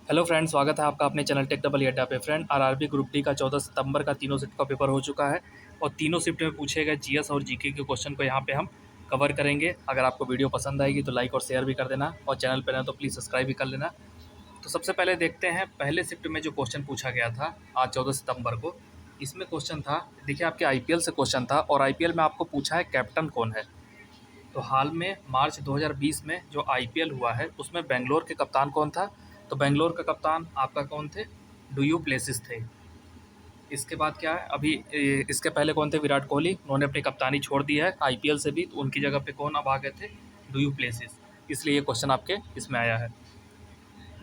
Hello friend, स्वागत है आपका अपने चैनल टेक डबल अड्डा पे। फ्रेंड, आरआरबी ग्रुप डी का 14 सितंबर का तीनों शिफ्ट का पेपर हो चुका है और तीनों शिफ्ट में पूछे गए जीएस और जीके के क्वेश्चन को यहाँ पे हम कवर करेंगे। अगर आपको वीडियो पसंद आएगी तो लाइक और शेयर भी कर देना और चैनल पर ना तो प्लीज़ सब्सक्राइब भी कर लेना। तो सबसे पहले देखते हैं पहले शिफ्ट में जो क्वेश्चन पूछा गया था आज 14 सितंबर को। इसमें क्वेश्चन था, देखिए आपके आईपीएल से क्वेश्चन था और आईपीएल में आपको पूछा है कैप्टन कौन है। तो हाल में मार्च 2020 में जो आईपीएल हुआ है उसमें बेंगलोर के कप्तान कौन था। तो बेंगलोर का कप्तान आपका कौन थे? डू प्लेसिस थे। इसके बाद क्या है, अभी इसके पहले कौन थे? विराट कोहली। उन्होंने अपनी कप्तानी छोड़ दी है आईपीएल से भी, तो उनकी जगह पे कौन अब आ गए थे? Du Plessis. इसलिए ये क्वेश्चन आपके इसमें आया है।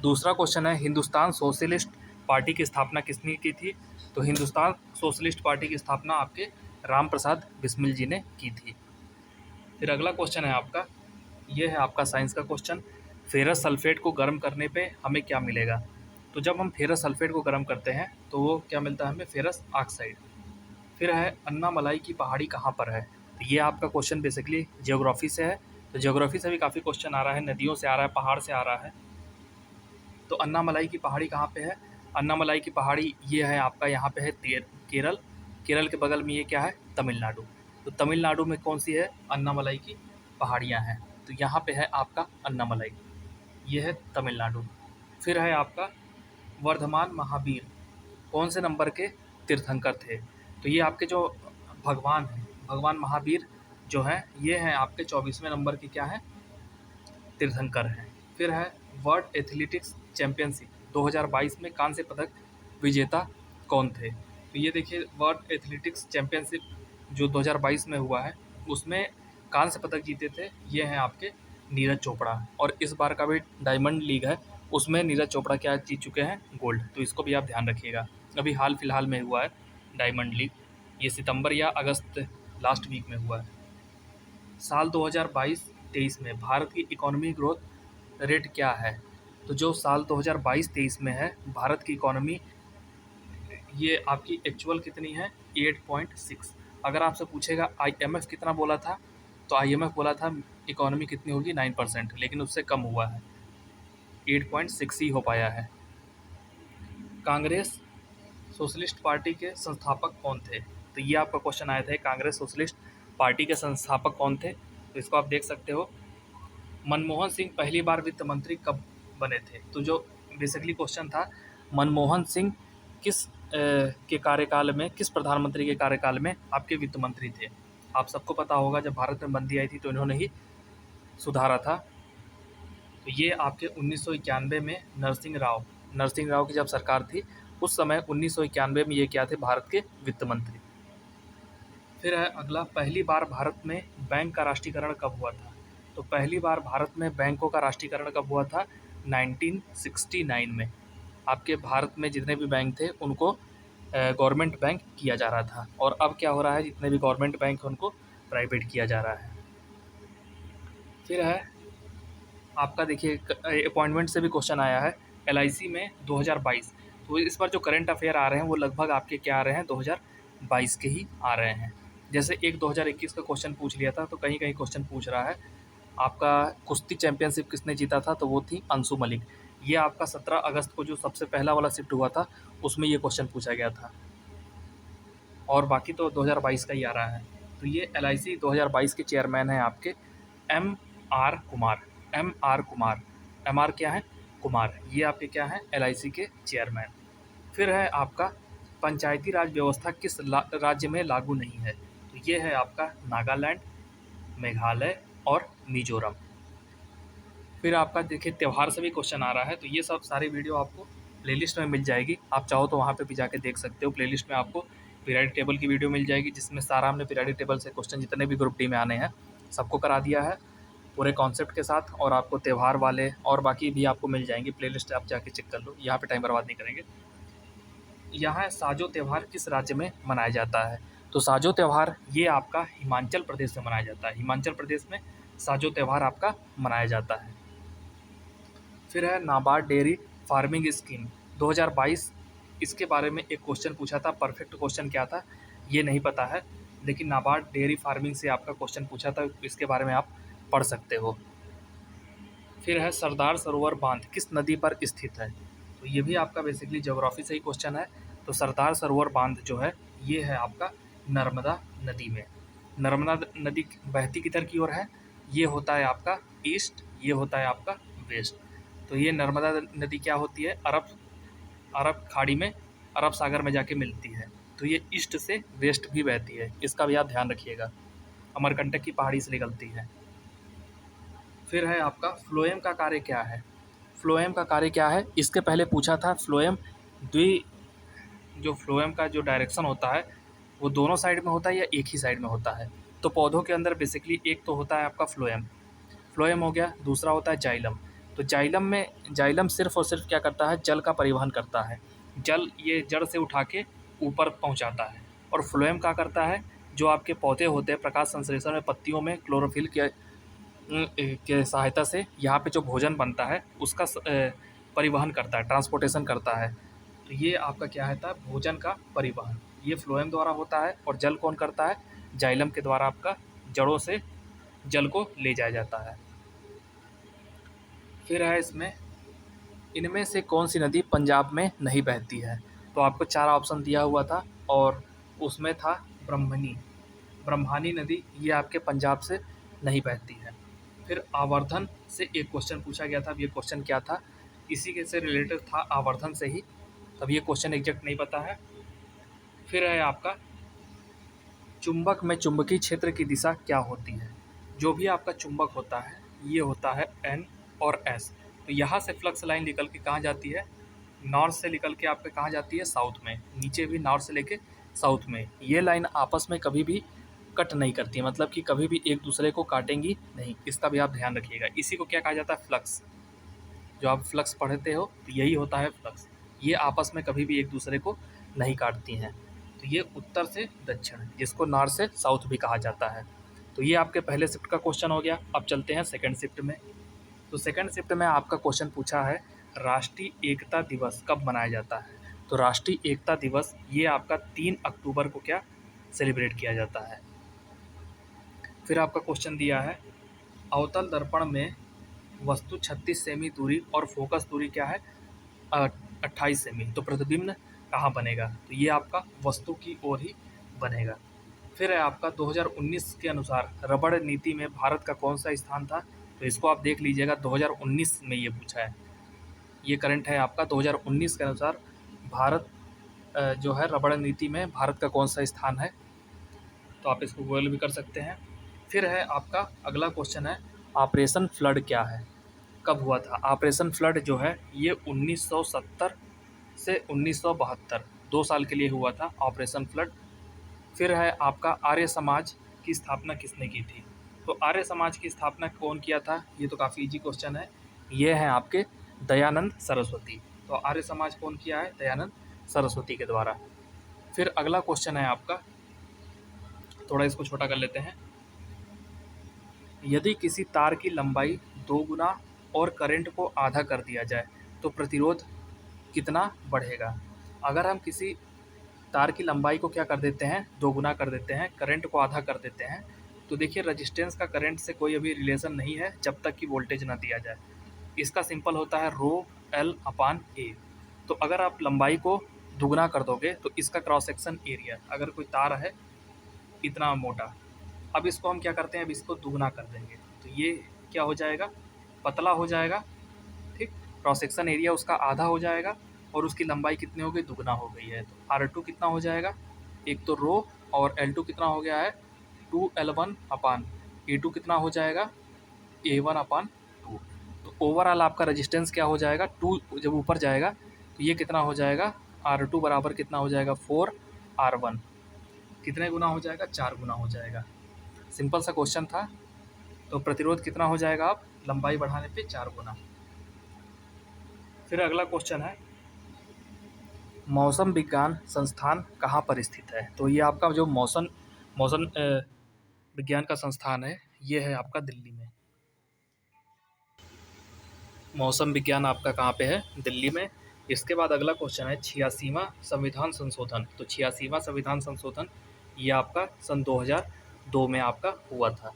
दूसरा क्वेश्चन है, हिंदुस्तान सोशलिस्ट पार्टी की स्थापना किसने की थी? तो हिंदुस्तान सोशलिस्ट पार्टी की स्थापना आपके राम प्रसाद बिस्मिल जी ने की थी। फिर अगला क्वेश्चन है आपका, ये है आपका साइंस का क्वेश्चन। फेरस सल्फेट को गर्म करने पे हमें क्या मिलेगा? तो जब हम फेरस सल्फेट को गर्म करते हैं तो वो क्या मिलता है हमें? Ferrous oxide. फिर है, अन्नामलाई की पहाड़ी कहाँ पर है? तो ये आपका क्वेश्चन बेसिकली ज्योग्राफी से है। तो ज्योग्राफी से भी काफ़ी क्वेश्चन आ रहा है, नदियों से आ रहा है, पहाड़ से आ रहा है। तो अन्नामलाई की पहाड़ी कहाँ पे है? अन्नामलाई की पहाड़ी ये है आपका, यहाँ पे है केरल। केरल के बगल में ये क्या है? तमिलनाडु। तो तमिलनाडु में कौन सी है? अन्नामलाई की पहाड़ियाँ हैं। तो यहाँ पे है आपका अन्नामलाई, ये है तमिलनाडु। फिर है आपका, वर्धमान महावीर कौन से नंबर के तीर्थंकर थे? तो ये आपके जो भगवान हैं, भगवान महावीर जो हैं, ये हैं आपके 24वें नंबर के क्या हैं? तीर्थंकर हैं। फिर है, वर्ल्ड एथलेटिक्स चैंपियनशिप 2022 में कांस्य पदक विजेता कौन थे? तो ये देखिए, वर्ल्ड एथलेटिक्स चैंपियनशिप जो 2022 में हुआ है उसमें कांस्य पदक जीते थे, ये हैं आपके नीरज चोपड़ा। और इस बार का भी डायमंड लीग है, उसमें नीरज चोपड़ा क्या जीत चुके हैं? गोल्ड। तो इसको भी आप ध्यान रखिएगा। अभी हाल फिलहाल में हुआ है डायमंड लीग, ये सितंबर या अगस्त लास्ट वीक में हुआ है। साल 2022-23 में भारत की इकोनॉमी ग्रोथ रेट क्या है? तो जो साल 2022-23 में है भारत की इकोनॉमी, ये आपकी एक्चुअल कितनी है? 8.6। अगर आपसे पूछेगा आईएमएफ कितना बोला था, तो आईएमएफ बोला था इकोनॉमी कितनी होगी? 9%, लेकिन उससे कम हुआ है, 8.6 ही हो पाया है। कांग्रेस सोशलिस्ट पार्टी के संस्थापक कौन थे? तो ये आपका क्वेश्चन आया था, कांग्रेस सोशलिस्ट पार्टी के संस्थापक कौन थे? तो इसको आप देख सकते हो। मनमोहन सिंह पहली बार वित्त मंत्री कब बने थे? तो जो बेसिकली क्वेश्चन था, मनमोहन सिंह किस के कार्यकाल में, किस प्रधानमंत्री के कार्यकाल में आपके वित्त मंत्री थे? आप सबको पता होगा, जब भारत में मंदी आई थी तो इन्होंने ही सुधारा था। तो ये आपके 1991 में नरसिंह राव की जब सरकार थी उस समय 1991 में ये क्या थे? भारत के वित्त मंत्री। फिर है अगला, पहली बार भारत में बैंक का राष्ट्रीयकरण कब हुआ था? तो पहली बार भारत में बैंकों का राष्ट्रीयकरण कब हुआ था? 1969 में। आपके भारत में जितने भी बैंक थे उनको गवर्नमेंट बैंक किया जा रहा था, और अब क्या हो रहा है? जितने भी गवर्नमेंट बैंक हैं उनको प्राइवेट किया जा रहा है। फिर है आपका, देखिए अपॉइंटमेंट से भी क्वेश्चन आया है एलआईसी में 2022। तो इस बार जो करंट अफेयर आ रहे हैं वो लगभग आपके क्या आ रहे हैं? 2022 के ही आ रहे हैं। जैसे एक 2021 का क्वेश्चन पूछ लिया था, तो कहीं कहीं क्वेश्चन पूछ रहा है आपका, कुश्ती चैंपियनशिप किसने जीता था? तो वो थी अंशु मलिक। ये आपका 17 अगस्त को जो सबसे पहला वाला शिफ्ट हुआ था उसमें ये क्वेश्चन पूछा गया था, और बाकी तो 2022 का ही आ रहा है। तो ये एलआईसी 2022 के चेयरमैन हैं आपके M R Kumar. M R क्या है? कुमार। ये आपके क्या हैं? एलआईसी के चेयरमैन। फिर है आपका, पंचायती राज व्यवस्था किस राज्य में लागू नहीं है? तो ये है आपका नागालैंड, मेघालय और मिजोरम। फिर आपका देखिए त्यौहार से भी क्वेश्चन आ रहा है, तो ये सब सारी वीडियो आपको प्लेलिस्ट में मिल जाएगी, आप चाहो तो वहाँ पे भी जाके देख सकते हो। प्लेलिस्ट में आपको पीरियडिक टेबल की वीडियो मिल जाएगी, जिसमें सारा हमने पीरियडिक टेबल से क्वेश्चन जितने भी ग्रुप डी में आने हैं सबको करा दिया है पूरे कॉन्सेप्ट के साथ, और आपको त्यौहार वाले और बाकी भी आपको मिल जाएंगी। प्लेलिस्ट आप जाके चेक कर लो, यहाँ पे टाइम बर्बाद नहीं करेंगे। यहाँ साजो त्यौहार किस राज्य में मनाया जाता है? तो साजो त्यौहार ये आपका हिमाचल प्रदेश में मनाया जाता है। हिमाचल प्रदेश में साजो त्यौहार आपका मनाया जाता है। फिर है नाबार्ड डेयरी फार्मिंग स्कीम 2022, इसके बारे में एक क्वेश्चन पूछा था। परफेक्ट क्वेश्चन क्या था ये नहीं पता है, लेकिन नाबार्ड डेयरी फार्मिंग से आपका क्वेश्चन पूछा था, इसके बारे में आप पढ़ सकते हो। फिर है सरदार सरोवर बांध किस नदी पर स्थित है? तो ये भी आपका बेसिकली ज्योग्राफी से ही क्वेश्चन है। तो सरदार सरोवर बांध जो है ये है आपका नर्मदा नदी में। नर्मदा नदी बहती किधर की ओर है? ये होता है आपका ईस्ट, ये होता है आपका वेस्ट। तो ये नर्मदा नदी क्या होती है? अरब अरब खाड़ी में, अरब सागर में जाके मिलती है। तो ये ईस्ट से वेस्ट भी बहती है, इसका भी आप ध्यान रखिएगा। अमरकंटक की पहाड़ी से निकलती है। फिर है आपका फ्लोएम का कार्य क्या है? फ्लोएम का कार्य क्या है? इसके पहले पूछा था फ्लोएम द्वि जो फ्लोएम का जो डायरेक्शन होता है वो दोनों साइड में होता है या एक ही साइड में होता है? तो पौधों के अंदर बेसिकली एक तो होता है आपका फ्लोएम, फ्लोएम हो गया, दूसरा होता है जाइलम। तो जाइलम सिर्फ और सिर्फ क्या करता है? जल का परिवहन करता है। जल ये जड़ से उठा के ऊपर पहुंचाता है। और फ्लोएम क्या करता है? जो आपके पौधे होते हैं प्रकाश संश्लेषण में पत्तियों में क्लोरोफिल के सहायता से यहाँ पे जो भोजन बनता है उसका परिवहन करता है, ट्रांसपोर्टेशन करता है। तो ये आपका क्या है था? भोजन का परिवहन ये फ्लोएम द्वारा होता है। और जल कौन करता है? जाइलम के द्वारा आपका जड़ों से जल को ले जाया जाता है। फिर है इसमें इनमें से कौन सी नदी पंजाब में नहीं बहती है? तो आपको 4 ऑप्शन दिया हुआ था और उसमें था ब्रह्मणी नदी, ये आपके पंजाब से नहीं बहती है। फिर आवर्धन से एक क्वेश्चन पूछा गया था। अब ये क्वेश्चन क्या था? इसी के से रिलेटेड था, आवर्धन से ही। तब ये क्वेश्चन एग्जैक्ट नहीं पता है। फिर है आपका चुंबक में चुंबकीय क्षेत्र की दिशा क्या होती है? जो भी आपका चुंबक होता है ये होता है एन और एस। तो यहाँ से फ्लक्स लाइन निकल के कहाँ जाती है? नॉर्थ से निकल के आपके कहाँ जाती है? साउथ में। नीचे भी नॉर्थ से लेके साउथ में। ये लाइन आपस में कभी भी कट नहीं करती है, मतलब कि कभी भी एक दूसरे को काटेंगी नहीं, इसका भी आप ध्यान रखिएगा। इसी को क्या कहा जाता है? फ्लक्स। जो आप फ्लक्स पढ़ते हो तो यही होता है फ्लक्स। ये आपस में कभी भी एक दूसरे को नहीं काटती हैं। तो ये उत्तर से दक्षिण, जिसको नॉर्थ से साउथ भी कहा जाता है। तो ये आपके पहले शिफ्ट का क्वेश्चन हो गया। अब चलते हैं सेकंड शिफ्ट में। तो सेकंड शिफ्ट में आपका क्वेश्चन पूछा है राष्ट्रीय एकता दिवस कब मनाया जाता है? तो राष्ट्रीय एकता दिवस ये आपका 3 अक्टूबर को क्या सेलिब्रेट किया जाता है। फिर आपका क्वेश्चन दिया है अवतल दर्पण में वस्तु 36 सेमी दूरी और फोकस दूरी क्या है? 28 सेमी। तो प्रतिबिंब कहाँ बनेगा? तो ये आपका वस्तु की ओर ही बनेगा। फिर है आपका 2019 के अनुसार रबड़ नीति में भारत का कौन सा स्थान था? तो इसको आप देख लीजिएगा, 2019 में ये पूछा है। ये करंट है आपका 2019 के अनुसार भारत जो है रबड़ नीति में भारत का कौन सा स्थान है। तो आप इसको गूगल भी कर सकते हैं। फिर है आपका अगला क्वेश्चन है ऑपरेशन फ्लड क्या है? कब हुआ था? ऑपरेशन फ्लड जो है ये 1970 से 1972, 2 साल के लिए हुआ था ऑपरेशन फ्लड। फिर है आपका आर्य समाज की स्थापना किसने की थी? तो आर्य समाज की स्थापना कौन किया था? ये तो काफ़ी इजी क्वेश्चन है। ये है आपके दयानंद सरस्वती। तो आर्य समाज कौन किया है? दयानंद सरस्वती के द्वारा। फिर अगला क्वेश्चन है आपका, थोड़ा इसको छोटा कर लेते हैं। यदि किसी तार की लंबाई 2 गुना और करंट को आधा कर दिया जाए तो प्रतिरोध कितना बढ़ेगा? अगर हम किसी तार की लंबाई को क्या कर देते हैं? 2 गुना कर देते हैं, करंट को आधा कर देते हैं, तो देखिए रजिस्टेंस का करंट से कोई अभी रिलेशन नहीं है जब तक कि वोल्टेज ना दिया जाए। इसका सिंपल होता है रो एल अपान ए। तो अगर आप लंबाई को दुगना कर दोगे तो इसका क्रॉस सेक्शन एरिया, अगर कोई तार है इतना मोटा, अब इसको हम क्या करते हैं? अब इसको दुगना कर देंगे तो ये क्या हो जाएगा? पतला हो जाएगा। ठीक, क्रॉस सेक्शन एरिया उसका आधा हो जाएगा और उसकी लंबाई कितनी हो गई? दुगना हो गई है। तो R2 कितना हो जाएगा? एक तो रो, और L2 कितना हो गया है? 2L1 अपान A2 कितना हो जाएगा? A1 अपान 2। तो ओवरऑल आपका रजिस्टेंस क्या हो जाएगा? 2 जब ऊपर जाएगा तो ये कितना हो जाएगा? R2 बराबर कितना हो जाएगा? 4R1। कितने गुना हो जाएगा? 4 गुना हो जाएगा। सिंपल सा क्वेश्चन था। तो प्रतिरोध कितना हो जाएगा? आप लंबाई बढ़ाने पे 4 गुना। फिर अगला क्वेश्चन है मौसम विज्ञान संस्थान कहाँ पर स्थित है? तो ये आपका जो मौसम मौसम विज्ञान का संस्थान है ये है आपका दिल्ली में। मौसम विज्ञान आपका कहाँ पे है? दिल्ली में। इसके बाद अगला क्वेश्चन है 86वां संविधान संशोधन। तो 86वां संविधान संशोधन ये आपका सन 2002 में आपका हुआ था।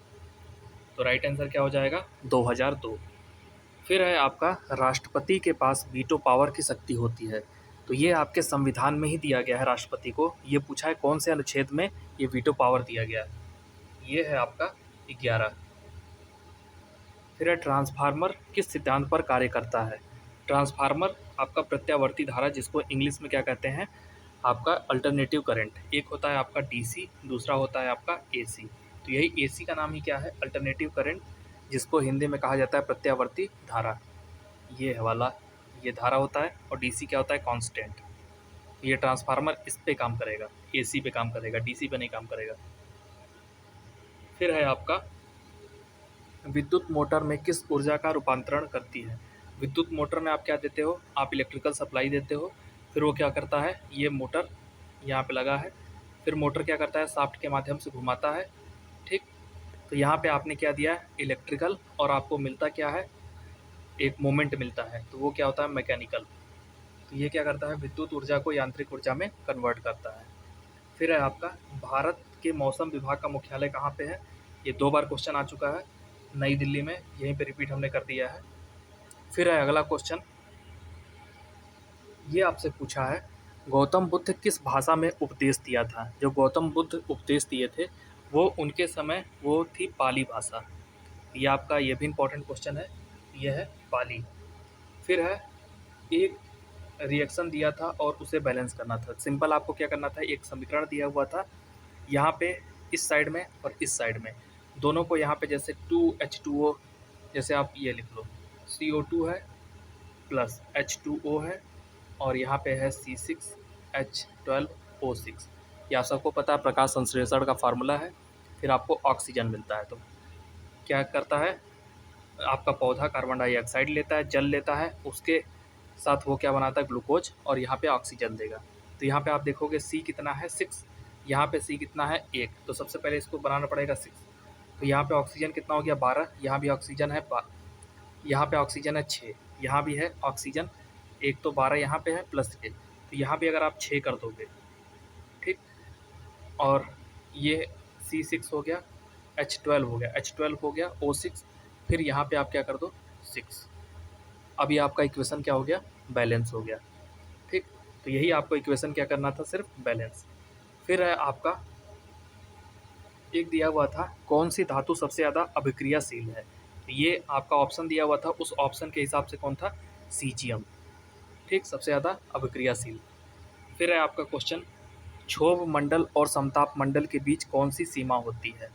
तो राइट आंसर क्या हो जाएगा? 2002। फिर है आपका राष्ट्रपति के पास वीटो पावर की शक्ति होती है। तो ये आपके संविधान में ही दिया गया है राष्ट्रपति को। ये पूछा है कौन से अनुच्छेद में ये वीटो पावर दिया गया है। ये है आपका 11। फिर है ट्रांसफार्मर किस सिद्धांत पर कार्य करता है। ट्रांसफार्मर आपका प्रत्यावर्ती धारा, जिसको इंग्लिश में क्या कहते हैं, आपका अल्टरनेटिव करंट। एक होता है आपका डीसी, दूसरा होता है आपका एसी। तो यही एसी का नाम ही क्या है, अल्टरनेटिव करंट, जिसको हिंदी में कहा जाता है प्रत्यावर्ती धारा। ये है वाला, ये धारा होता है। और डीसी क्या होता है, कांस्टेंट। ये ट्रांसफार्मर इस पे काम करेगा, एसी पे काम करेगा, डीसी पे नहीं काम करेगा। फिर है आपका विद्युत मोटर में किस ऊर्जा का रूपांतरण करती है। विद्युत मोटर में आप क्या देते हो, आप इलेक्ट्रिकल सप्लाई देते हो। फिर वो क्या करता है, ये मोटर यहाँ पे लगा है, फिर मोटर क्या करता है, शाफ्ट के माध्यम से घुमाता है। ठीक, तो यहाँ पे आपने क्या दिया है, इलेक्ट्रिकल, और आपको मिलता क्या है, एक मोमेंट मिलता है, तो वो क्या होता है, मैकेनिकल। तो ये क्या करता है, विद्युत ऊर्जा को यांत्रिक ऊर्जा में कन्वर्ट करता है। फिर है आपका भारत के मौसम विभाग का मुख्यालय कहाँ पे है। ये 2 बार क्वेश्चन आ चुका है, नई दिल्ली में, यहीं पे रिपीट हमने कर दिया है। फिर है अगला क्वेश्चन, ये आपसे पूछा है गौतम बुद्ध किस भाषा में उपदेश दिया था। जो गौतम बुद्ध उपदेश दिए थे वो उनके समय वो थी पाली भाषा। ये आपका ये भी इम्पोर्टेंट क्वेश्चन है, ये है पाली। फिर है एक रिएक्शन दिया था और उसे बैलेंस करना था। सिंपल आपको क्या करना था, एक समीकरण दिया हुआ था यहाँ पे, इस साइड में और इस साइड में, दोनों को यहाँ पे जैसे 2H2O, जैसे आप ये लिख लो, CO2 है प्लस H2O है, और यहाँ पे है C6H12O6। ये आप सबको पता है, प्रकाश संश्लेषण का फार्मूला है। फिर आपको ऑक्सीजन मिलता है। तो क्या करता है, आपका पौधा कार्बन डाइऑक्साइड लेता है, जल लेता है, उसके साथ वो क्या बनाता है, ग्लूकोज, और यहाँ पे ऑक्सीजन देगा। तो यहाँ पे आप देखोगे C कितना है, 6, यहाँ पे C कितना है, 1। तो सबसे पहले इसको बनाना पड़ेगा 6। तो यहाँ पे ऑक्सीजन कितना हो गया, 12। यहाँ भी ऑक्सीजन है, यहाँ पे ऑक्सीजन है 6, यहाँ भी है ऑक्सीजन, एक तो 12 यहाँ पे है प्लस 1, तो यहाँ भी अगर आप 6 कर दोगे, ठीक, और ये C6 हो गया, H12 हो गया, H12 हो गया, O6, फिर यहाँ पे आप क्या कर दो, 6। अब ये आपका इक्वेशन क्या हो गया, बैलेंस हो गया। ठीक, तो यही आपको इक्वेशन क्या करना था, सिर्फ बैलेंस। फिर है आपका एक दिया हुआ था कौन सी धातु सबसे ज़्यादा अभिक्रियाशील है। तो ये आपका ऑप्शन दिया हुआ था, उस ऑप्शन के हिसाब से कौन था, सीजियम। ठीक, सबसे ज़्यादा अभिक्रियाशील। फिर है आपका क्वेश्चन, क्षोभ मंडल और समताप मंडल के बीच कौन सी सीमा होती है।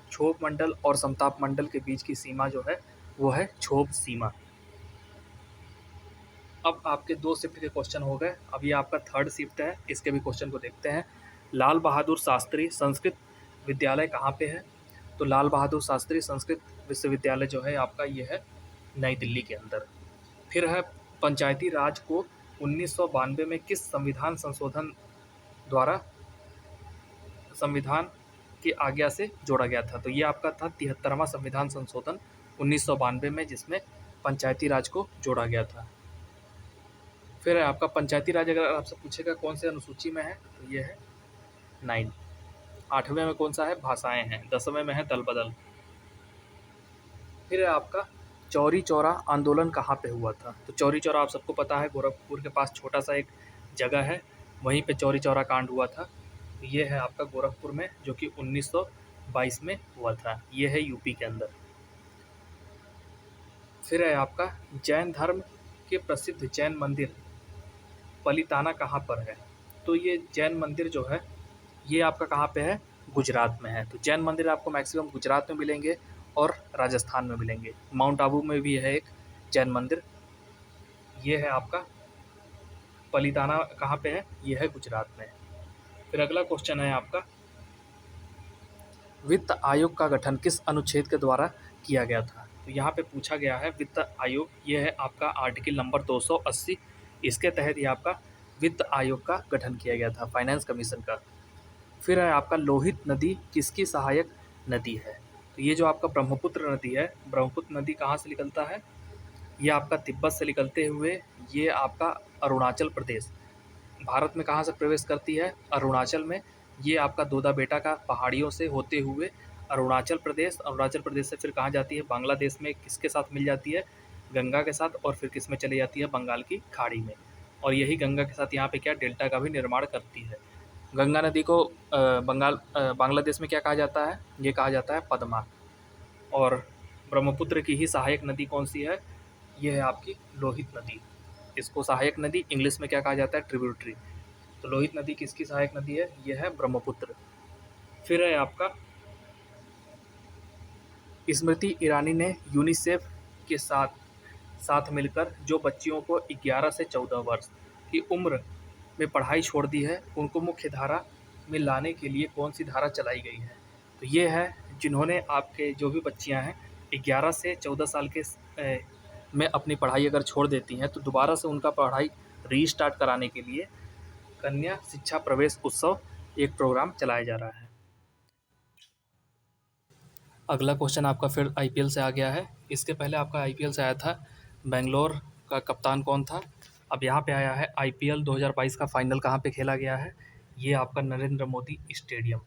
क्षोभ मंडल और समताप मंडल के बीच की सीमा जो है वो है क्षोभ सीमा। अब आपके 2 शिफ्ट के क्वेश्चन हो गए, अब ये आपका 3rd शिफ्ट है, इसके भी क्वेश्चन को देखते हैं। लाल बहादुर शास्त्री संस्कृत विद्यालय कहाँ पे है। तो लाल बहादुर शास्त्री संस्कृत विश्वविद्यालय जो है आपका ये है नई दिल्ली के अंदर। फिर है पंचायती राज को 1992 में किस संविधान संशोधन द्वारा संविधान की आज्ञा से जोड़ा गया था। तो ये आपका था 73वां संविधान संशोधन 1992 में, जिसमें पंचायती राज को जोड़ा गया था। फिर है आपका पंचायती राज, अगर आपसे पूछेगा कौन से अनुसूची में है, तो ये है 9। 8वें में कौन सा है, भाषाएं हैं। 10वें में है दल बदल। फिर है आपका चौरी चौरा आंदोलन कहाँ पे हुआ था। तो चौरी चौरा आप सबको पता है, गोरखपुर के पास छोटा सा एक जगह है, वहीं पे चौरी चौरा कांड हुआ था। तो ये है आपका गोरखपुर में, जो कि 1922 में हुआ था। ये है यूपी के अंदर। फिर है आपका जैन धर्म के प्रसिद्ध जैन मंदिर पलिताना कहाँ पर है। तो ये जैन मंदिर जो है ये आपका कहाँ पे है, गुजरात में है। तो जैन मंदिर आपको मैक्सिमम गुजरात में मिलेंगे और राजस्थान में मिलेंगे। माउंट आबू में भी है एक जैन मंदिर। ये है आपका पलिताना कहाँ पे है, ये है गुजरात में। फिर अगला क्वेश्चन है आपका, वित्त आयोग का गठन किस अनुच्छेद के द्वारा किया गया था। तो यहाँ पे पूछा गया है वित्त आयोग, ये है आपका आर्टिकल नंबर 280, इसके तहत ये आपका वित्त आयोग का गठन किया गया था, फाइनेंस कमीशन का। फिर है आपका लोहित नदी किसकी सहायक नदी है। तो ये जो आपका ब्रह्मपुत्र नदी है, ब्रह्मपुत्र नदी कहाँ से निकलता है, ये आपका तिब्बत से निकलते हुए ये आपका अरुणाचल प्रदेश, भारत में कहाँ से प्रवेश करती है, अरुणाचल में। ये आपका दोदा बेटा का पहाड़ियों से होते हुए अरुणाचल प्रदेश, अरुणाचल प्रदेश से फिर कहाँ जाती है, बांग्लादेश में किसके साथ मिल जाती है, गंगा के साथ और फिर किस में चली जाती है, बंगाल की खाड़ी में। और यही गंगा के साथ यहाँ पे क्या डेल्टा का भी निर्माण करती है। गंगा नदी को बांग्लादेश में क्या कहा जाता है, ये कहा जाता है पद्मा। और ब्रह्मपुत्र की ही सहायक नदी कौन सी है, ये है आपकी लोहित नदी। इसको सहायक नदी इंग्लिश में क्या कहा जाता है, ट्रिब्यूटरी। तो लोहित नदी किसकी सहायक नदी है, ये है ब्रह्मपुत्र। फिर है आपका स्मृति ईरानी ने यूनिसेफ के साथ मिलकर जो बच्चियों को 11 से 14 वर्ष की उम्र में पढ़ाई छोड़ दी है, उनको मुख्य धारा में लाने के लिए कौन सी धारा चलाई गई है। तो ये है जिन्होंने आपके जो भी बच्चियां हैं 11 से 14 साल के में अपनी पढ़ाई अगर छोड़ देती हैं, तो दोबारा से उनका पढ़ाई रीस्टार्ट कराने के लिए कन्या शिक्षा प्रवेश उत्सव एक प्रोग्राम चलाया जा रहा है। अगला क्वेश्चन आपका फिर आईपीएल से आ गया है। इसके पहले आपका आईपीएल से आया था बेंगलोर का कप्तान कौन था। अब यहाँ पे आया है आईपीएल 2022 का फाइनल कहाँ पे खेला गया है, ये आपका नरेंद्र मोदी स्टेडियम,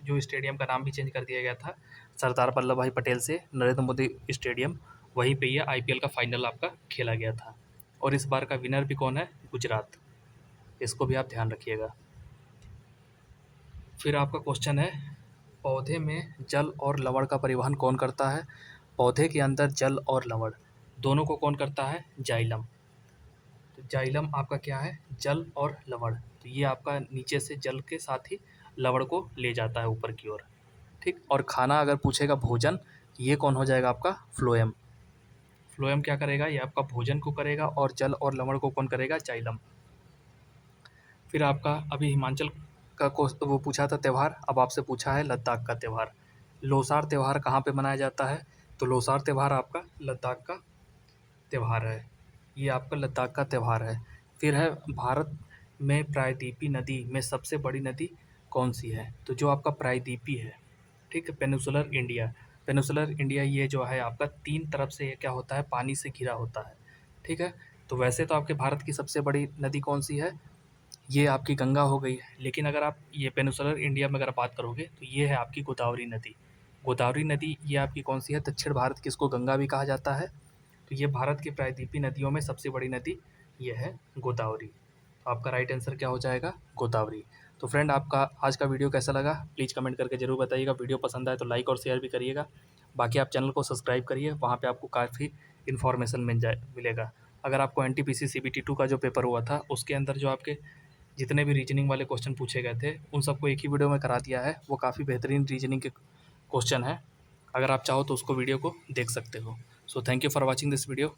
जो स्टेडियम का नाम भी चेंज कर दिया गया था सरदार वल्लभ भाई पटेल से नरेंद्र मोदी स्टेडियम, वहीं पे ये आईपीएल का फाइनल आपका खेला गया था। और इस बार का विनर भी कौन है, गुजरात। इसको भी आप ध्यान रखिएगा। फिर आपका क्वेश्चन है पौधे में जल और लवण का परिवहन कौन करता है। पौधे के अंदर जल और लवण दोनों को कौन करता है, जाइलम। तो जाइलम आपका क्या है, जल और लवण। तो ये आपका नीचे से जल के साथ ही लवण को ले जाता है ऊपर की ओर, ठीक। और खाना अगर पूछेगा भोजन, ये कौन हो जाएगा आपका, फ्लोएम। फ्लोएम क्या करेगा, ये आपका भोजन को करेगा, और जल और लवण को कौन करेगा, जाइलम। फिर आपका अभी हिमाचल का वो पूछा था त्यौहार, अब आपसे पूछा है लद्दाख का त्यौहार। लोसार त्यौहार कहाँ पे मनाया जाता है, तो लोसार त्यौहार आपका लद्दाख का त्यौहार है। ये आपका लद्दाख का त्यौहार है। फिर है भारत में प्रायद्वीपीय नदी में सबसे बड़ी नदी कौन सी है, तो जो आपका प्रायद्वीपीय है, ठीक है, पेनिनसुलर इंडिया। पेनिनसुलर इंडिया ये जो है आपका 3 तरफ से ये क्या होता है, पानी से घिरा होता है, ठीक है। तो वैसे तो आपके भारत की सबसे बड़ी नदी कौन सी है, ये आपकी गंगा हो गई है, लेकिन अगर आप ये पेनिनसुलर इंडिया में अगर बात करोगे तो ये है आपकी गोदावरी नदी। गोदावरी नदी ये आपकी कौन सी है, दक्षिण भारत की इसको गंगा भी कहा जाता है। तो ये भारत की प्रायद्वीपीय नदियों में सबसे बड़ी नदी ये है गोदावरी। तो आपका राइट आंसर क्या हो जाएगा, गोदावरी। तो फ्रेंड आपका आज का वीडियो कैसा लगा प्लीज़ कमेंट करके ज़रूर बताइएगा। वीडियो पसंद आए तो लाइक और शेयर भी करिएगा। बाकी आप चैनल को सब्सक्राइब करिए, वहाँ पे आपको काफ़ी इन्फॉर्मेशन मिलेगा। अगर आपको एनटीपीसी सीबीटी 2 का जो पेपर हुआ था उसके अंदर जो आपके जितने भी रीजनिंग वाले क्वेश्चन पूछे गए थे उन सबको एक ही वीडियो में करा दिया है। वो काफ़ी बेहतरीन रीजनिंग के क्वेश्चन है, अगर आप चाहो तो उसको वीडियो को देख सकते हो। So thank you for watching this video.